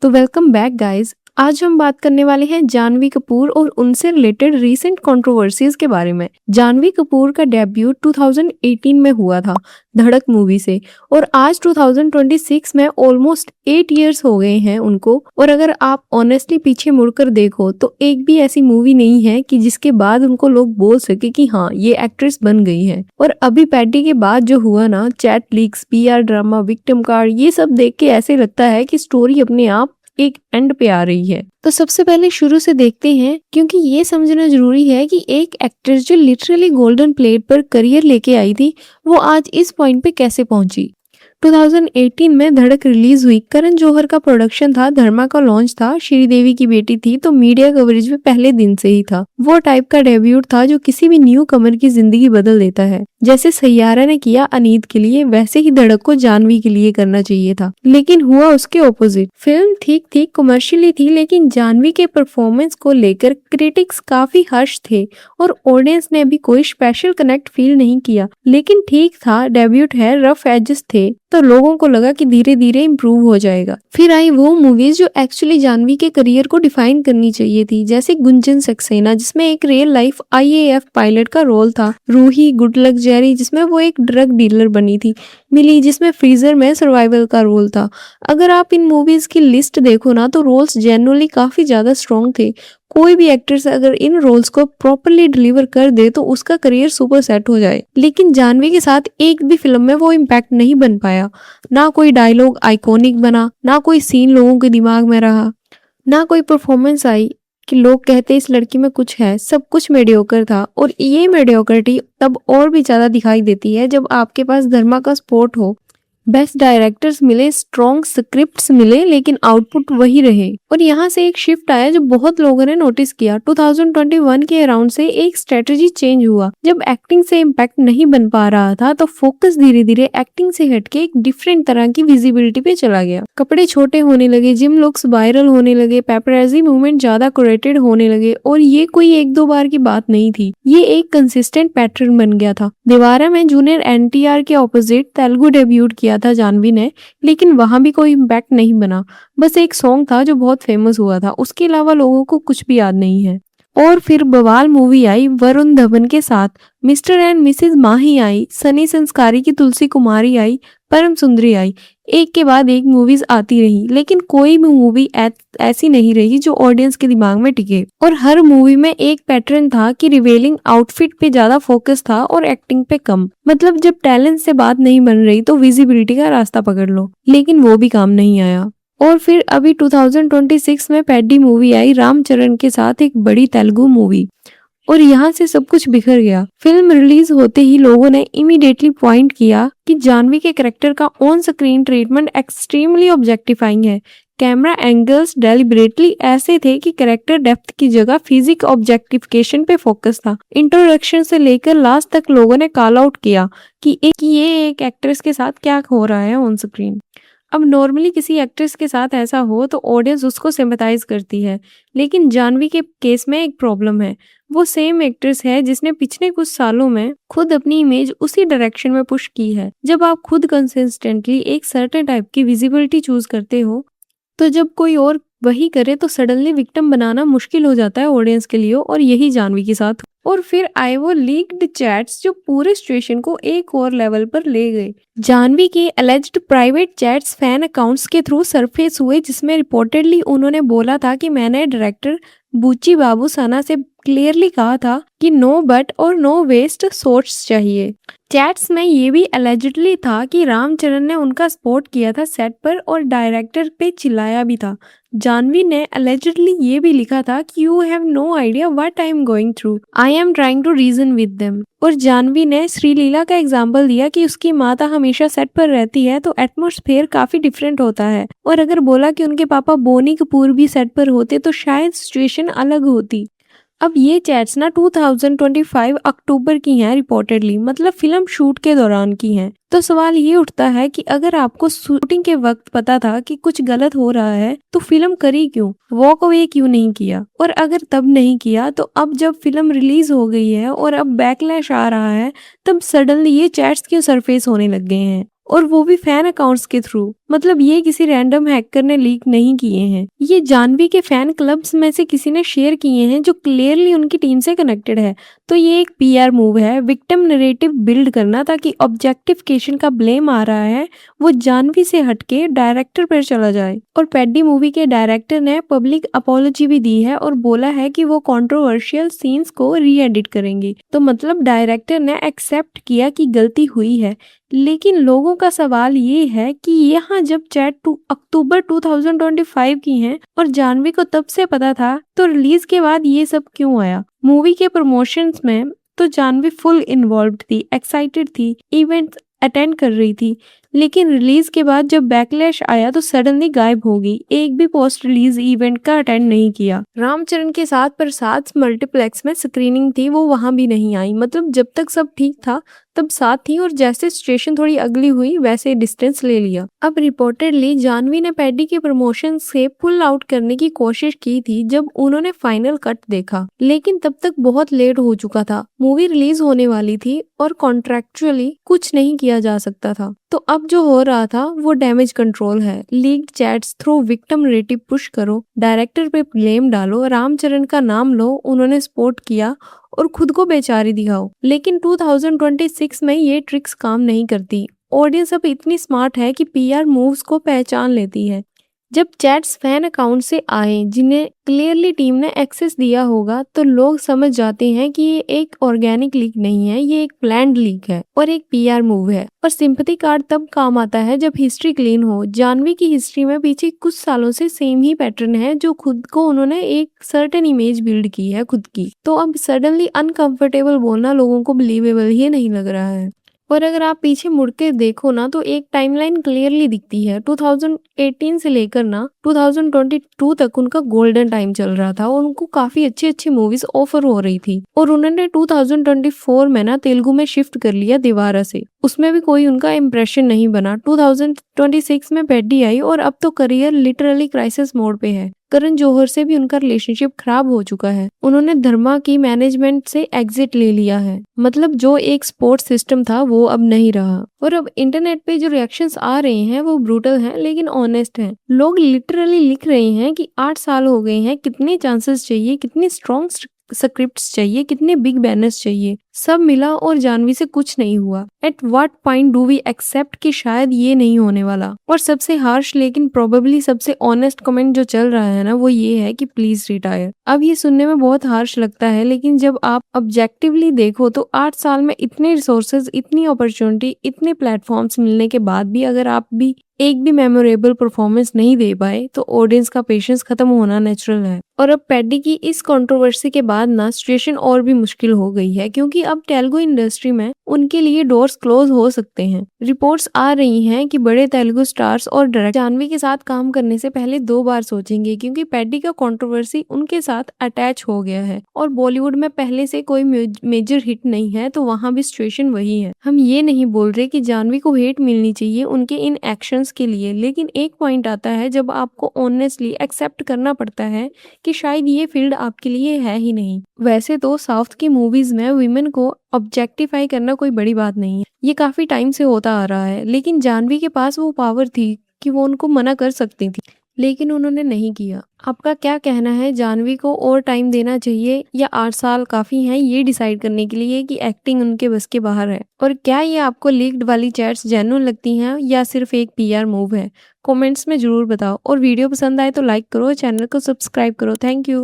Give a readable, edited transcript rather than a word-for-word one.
तो welcome back guys. आज हम बात करने वाले हैं जानवी कपूर और उनसे रिलेटेड रीसेंट कंट्रोवर्सीज के बारे में। जानवी कपूर का डेब्यूट 2018 में हुआ था धड़क मूवी से, और आज 2026 में ऑलमोस्ट 8 इयर्स हो गए हैं उनको। और अगर आप ऑनेस्टली पीछे मुड़कर देखो तो एक भी ऐसी मूवी नहीं है कि जिसके बाद उनको लोग बोल सके कि हाँ ये एक्ट्रेस बन गई है। और अभी पैटी के बाद जो हुआ ना, chat leaks, PR drama, victim card, ये सब देख के ऐसे लगता है कि स्टोरी अपने आप एक एंड पे आ रही है। तो सबसे पहले शुरू से देखते हैं, क्योंकि ये समझना जरूरी है कि एक एक्ट्रेस जो लिटरली गोल्डन प्लेट पर करियर लेके आई थी, वो आज इस पॉइंट पे कैसे पहुंची। 2018 में धड़क रिलीज हुई। करण जौहर का प्रोडक्शन था, धर्मा का लॉन्च था, श्रीदेवी की बेटी थी, तो मीडिया कवरेज में पहले दिन से ही था। वो टाइप का डेब्यूट था जो किसी भी न्यू कमर की जिंदगी बदल देता है। जैसे सैयारा ने किया अनीत के लिए, वैसे ही धड़क को जानवी के लिए करना चाहिए था, लेकिन हुआ उसके ऑपोजिट। फिल्म ठीक थी, कमर्शियली थी, लेकिन जानवी के परफॉर्मेंस को लेकर क्रिटिक्स काफी हर्ष थे और ऑडियंस ने भी कोई स्पेशल कनेक्ट फील नहीं किया। लेकिन ठीक था, डेब्यूट है, रफ एजेस थे, तो लोगों को लगा कि धीरे धीरे इम्प्रूव हो जाएगा। फिर आई वो मूवीज जो एक्चुअली जानवी के करियर को डिफाइन करनी चाहिए थी, जैसे गुंजन सक्सेना जिसमें एक रियल लाइफ आईएएफ पायलट का रोल था, रूही गुड लक जेरी जिसमें वो एक ड्रग डीलर बनी थी, मिली जिसमें फ्रीजर में सर्वाइवल का रोल था। अगर आप इन मूवीज की लिस्ट देखो ना, तो रोल्स जेन्युइनली काफी ज्यादा स्ट्रॉन्ग थे। कोई भी एक्ट्रेस अगर इन रोल्स को प्रॉपरली डिलीवर कर दे तो उसका करियर सुपर सेट हो जाए। लेकिन जानवी के साथ एक भी फिल्म में वो इम्पैक्ट नहीं बन पाया। ना कोई डायलॉग आइकॉनिक बना, ना कोई सीन लोगों के दिमाग में रहा, ना कोई परफॉर्मेंस आई कि लोग कहते इस लड़की में कुछ है। सब कुछ मेडियोकर था, और ये मेडियोक्रिटी तब और भी ज्यादा दिखाई देती है जब आपके पास धर्मा का सपोर्ट हो, बेस्ट डायरेक्टर्स मिले, स्ट्रॉन्ग स्क्रिप्ट्स मिले, लेकिन आउटपुट वही रहे। और यहाँ से एक शिफ्ट आया जो बहुत लोगों ने नोटिस किया। 2021 के अराउंड से एक स्ट्रेटजी चेंज हुआ। जब एक्टिंग से इम्पैक्ट नहीं बन पा रहा था तो फोकस धीरे धीरे एक्टिंग से हटके एक डिफरेंट तरह की विजिबिलिटी पे चला गया। कपड़े छोटे होने लगे, जिम लुक्स वायरल होने लगे, पेपराजी मूवमेंट ज्यादा क्यूरेटेड होने लगे। और ये कोई एक दो बार की बात नहीं थी, ये एक कंसिस्टेंट पैटर्न बन गया था। दीवारा में जूनियर एनटीआर के ऑपोजिट तेलुगु डेब्यूट किया था जानवी ने, लेकिन वहां भी कोई इम्पैक्ट नहीं बना। बस एक सॉन्ग था जो बहुत फेमस हुआ था, उसके अलावा लोगों को कुछ भी याद नहीं है। और फिर बवाल मूवी आई वरुण धवन के साथ, मिस्टर एंड मिसेज माही आई, सनी संस्कारी की तुलसी कुमारी आई, परम सुंदरी आई। एक के बाद एक मूवीज आती रही, लेकिन कोई भी मूवी ऐसी नहीं रही जो ऑडियंस के दिमाग में टिके। और हर मूवी में एक पैटर्न था कि रिवेलिंग आउटफिट पे ज्यादा फोकस था और एक्टिंग पे कम। मतलब जब टैलेंट से बात नहीं बन रही तो विजिबिलिटी का रास्ता पकड़ लो, लेकिन वो भी काम नहीं आया। और फिर अभी 2026 में पैडी मूवी आई रामचरण के साथ, एक बड़ी तेलुगु मूवी, और यहाँ से सब कुछ बिखर गया। फिल्म रिलीज होते ही लोगों ने इमीडिएटली पॉइंट किया कि जानवी के कैरेक्टर का on screen treatment extremely objectifying है। कैमरा एंगल्स डेलिबरेटली ऐसे थे कि कैरेक्टर डेप्थ की जगह फिजिक ऑब्जेक्टिफिकेशन पे फोकस था। इंट्रोडक्शन से लेकर लास्ट तक लोगों ने कॉल आउट किया कि ये एक एक्ट्रेस के साथ क्या हो रहा है ऑन स्क्रीन। अब नॉर्मली किसी एक्ट्रेस के साथ ऐसा हो तो ऑडियंस उसको सिंपैथाइज करती है, लेकिन जानवी के केस में एक प्रॉब्लम है। वो सेम एक्ट्रेस है जिसने पिछले कुछ सालों में खुद अपनी इमेज उसी डायरेक्शन में पुश की है। जब आप खुद कंसिस्टेंटली एक सर्टेन टाइप की विजिबिलिटी चूज करते हो, तो जब कोई और वही करे तो सडनली विक्टिम बनाना मुश्किल हो जाता है ऑडियंस के लिए, और यही जानवी के साथ। और फिर आए वो लीक्ड चैट्स जो पूरे सिचुएशन को एक और लेवल पर ले गए। जानवी के एलिज्ड प्राइवेट चैट्स फैन अकाउंट्स के थ्रू सरफेस हुए, जिसमें रिपोर्टेडली उन्होंने बोला था कि मैंने डायरेक्टर बुच्ची बाबू साना से क्लियरली कहा था कि नो बट और नो वेस्ट शॉट्स चाहिए। चैट्स में ये भी एलिजिडली था कि रामचरण ने उनका सपोर्ट किया था सेट पर और डायरेक्टर पे चिल्लाया भी था। जानवी ने एलिजिडली ये भी लिखा था कि you have no idea what I am going through, I am trying to reason with them. और जानवी ने श्रीलीला का एग्जाम्पल दिया कि उसकी माता हमेशा सेट पर रहती है तो एटमॉस्फेयर काफी डिफरेंट होता है, और अगर बोला कि उनके पापा बोनी कपूर भी सेट पर होते तो शायद सिचुएशन अलग होती। अब ये चैट्स ना 2025 अक्टूबर की हैं रिपोर्टेडली, मतलब फिल्म शूट के दौरान की हैं। तो सवाल ये उठता है कि अगर आपको शूटिंग के वक्त पता था कि कुछ गलत हो रहा है तो फिल्म करी क्यों, वॉक अवे क्यों नहीं किया? और अगर तब नहीं किया तो अब जब फिल्म रिलीज हो गई है और अब बैकलैश आ रहा है, तब सडनली ये चैट्स क्यों सरफेस होने लग गए हैं, और वो भी फैन अकाउंट्स के थ्रू? मतलब ये किसी रैंडम हैकर ने लीक नहीं किए हैं, ये जानवी के फैन क्लब्स में से किसी ने शेयर किए हैं जो क्लियरली उनकी टीम से कनेक्टेड है। तो ये एक पीआर मूव है, विक्टिम नरेटिव बिल्ड करना, ताकि ऑब्जेक्टिफिकेशन का ब्लेम आ रहा है वो जानवी से हटके डायरेक्टर पर चला जाए। और पैडी मूवी के डायरेक्टर ने पब्लिक अपॉलॉजी भी दी है और बोला है कि वो कंट्रोवर्शियल सीन्स को री एडिट करेंगे। तो मतलब डायरेक्टर ने एक्सेप्ट किया कि गलती हुई है। लेकिन लोगों का सवाल ये है कि यहाँ जब चैट अक्टूबर 2025 की हैं और जानवी को तब से पता था, तो रिलीज के बाद ये सब क्यों आया? मूवी के प्रमोशंस में तो जानवी फुल इन्वॉल्व थी, एक्साइटेड थी, इवेंट्स अटेंड कर रही थी, लेकिन रिलीज के बाद जब बैकलैश आया तो सडनली गायब हो गई। एक भी पोस्ट रिलीज इवेंट का अटेंड नहीं किया। रामचरण के साथ प्रसाद मल्टीप्लेक्स में स्क्रीनिंग थी, वो वहां भी नहीं आई। मतलब जब तक सब ठीक था तब साथ थी, और जैसे सिचुएशन थोड़ी अगली हुई वैसे डिस्टेंस ले लिया। अब रिपोर्टेडली जानवी ने पैडी के प्रमोशन से पुल आउट करने की कोशिश की थी जब उन्होंने फाइनल कट देखा, लेकिन तब तक बहुत लेट हो चुका था। मूवी रिलीज होने वाली थी और कॉन्ट्रैक्चुअली कुछ नहीं किया जा सकता था। तो अब जो हो रहा था वो डैमेज कंट्रोल है। Leaked chats through victim narrative push करो, डायरेक्टर पे ब्लेम डालो, रामचरण का नाम लो, उन्होंने सपोर्ट किया, और खुद को बेचारी दिखाओ। लेकिन 2026 में ये ट्रिक्स काम नहीं करती। ऑडियंस अब इतनी स्मार्ट है कि पीआर मूव्स को पहचान लेती है। जब चैट्स फैन अकाउंट से आए जिन्हें क्लियरली टीम ने एक्सेस दिया होगा, तो लोग समझ जाते हैं कि ये एक ऑर्गेनिक लीक नहीं है, ये एक प्लान्ड लीक है और एक पीआर मूव है। और सिंपैथी कार्ड तब काम आता है जब हिस्ट्री क्लीन हो। जानवी की हिस्ट्री में पीछे कुछ सालों से सेम ही पैटर्न है, जो खुद को उन्होंने एक सर्टेन इमेज बिल्ड की है खुद की। तो अब सडनली अनकंफर्टेबल बोलना लोगों को बिलीवेबल ही नहीं लग रहा है। और अगर आप पीछे मुड़ के देखो ना, तो एक टाइमलाइन क्लियरली दिखती है। 2018 से लेकर ना 2022 तक उनका गोल्डन टाइम चल रहा था और उनको काफी अच्छी अच्छी मूवीज ऑफर हो रही थी। और उन्होंने 2024 में ना तेलुगु में शिफ्ट कर लिया दीवारा से, उसमें भी कोई उनका इम्प्रेशन नहीं बना। 2026 में पेडी आई और अब तो करियर लिटरली क्राइसिस मोड पे है। करण जौहर से भी उनका रिलेशनशिप खराब हो चुका है। उन्होंने धर्मा की मैनेजमेंट से एग्जिट ले लिया है। मतलब जो एक सपोर्ट सिस्टम था वो अब नहीं रहा। और अब इंटरनेट पे जो रिएक्शंस आ रहे हैं वो ब्रूटल हैं लेकिन ऑनेस्ट हैं। लोग लिटरली लिख रहे हैं कि 8 साल हो गए हैं, कितने चांसेस चाहिए, कितनी स्ट्रॉन्ग स्क्रिप्ट्स चाहिए, कितने बिग बैनर्स चाहिए, सब मिला और जानवी से कुछ नहीं हुआ। At what point do we accept कि शायद ये नहीं होने वाला? और सबसे हार्श लेकिन प्रोबेबली सबसे ऑनेस्ट कमेंट जो चल रहा है ना, वो ये है कि प्लीज रिटायर। अब ये सुनने में बहुत हार्श लगता है, लेकिन जब आप ऑब्जेक्टिवली देखो तो 8 साल में इतने रिसोर्सेज, इतनी अपॉर्चुनिटी, इतने प्लेटफॉर्म्स मिलने के बाद भी अगर आप भी एक भी मेमोरेबल परफॉर्मेंस नहीं दे पाए, तो ऑडियंस का पेशेंस खत्म होना नेचुरल है। और अब पैडी की इस कंट्रोवर्सी के बाद ना सिचुएशन और भी मुश्किल हो गई है, क्योंकि अब तेलुगु इंडस्ट्री में उनके लिए डोर्स क्लोज हो सकते हैं। रिपोर्ट्स आ रही हैं कि बड़े तेलुगु स्टार्स और डायरेक्टर जानवी के साथ काम करने से पहले 2 बार सोचेंगे, क्योंकि पैडी का कंट्रोवर्सी उनके साथ अटैच हो गया है। और बॉलीवुड में पहले से कोई मेजर हिट नहीं है, तो वहाँ भी सिचुएशन वही है। हम ये नहीं बोल रहे कि जानवी को हेट मिलनी चाहिए उनके इन एक्शंस के लिए, लेकिन एक पॉइंट आता है जब आपको ऑनेस्टली एक्सेप्ट करना पड़ता है कि शायद ये फील्ड आपके लिए है ही नहीं। वैसे तो साउथ की मूवीज में विमेन को ऑब्जेक्टिफाई करना कोई बड़ी बात नहीं है, ये काफी टाइम से होता आ रहा है। लेकिन जानवी के पास वो पावर थी कि वो उनको मना कर सकती थी, लेकिन उन्होंने नहीं किया। आपका क्या कहना है? जानवी को और टाइम देना चाहिए या 8 साल काफी हैं ये डिसाइड करने के लिए कि एक्टिंग उनके बस के बाहर है? और क्या ये आपको लीक्ड वाली चैट्स जेन्युइन लगती हैं या सिर्फ एक पीआर मूव है? कमेंट्स में जरूर बताओ। और वीडियो पसंद आए तो लाइक करो, चैनल को सब्सक्राइब करो। Thank you.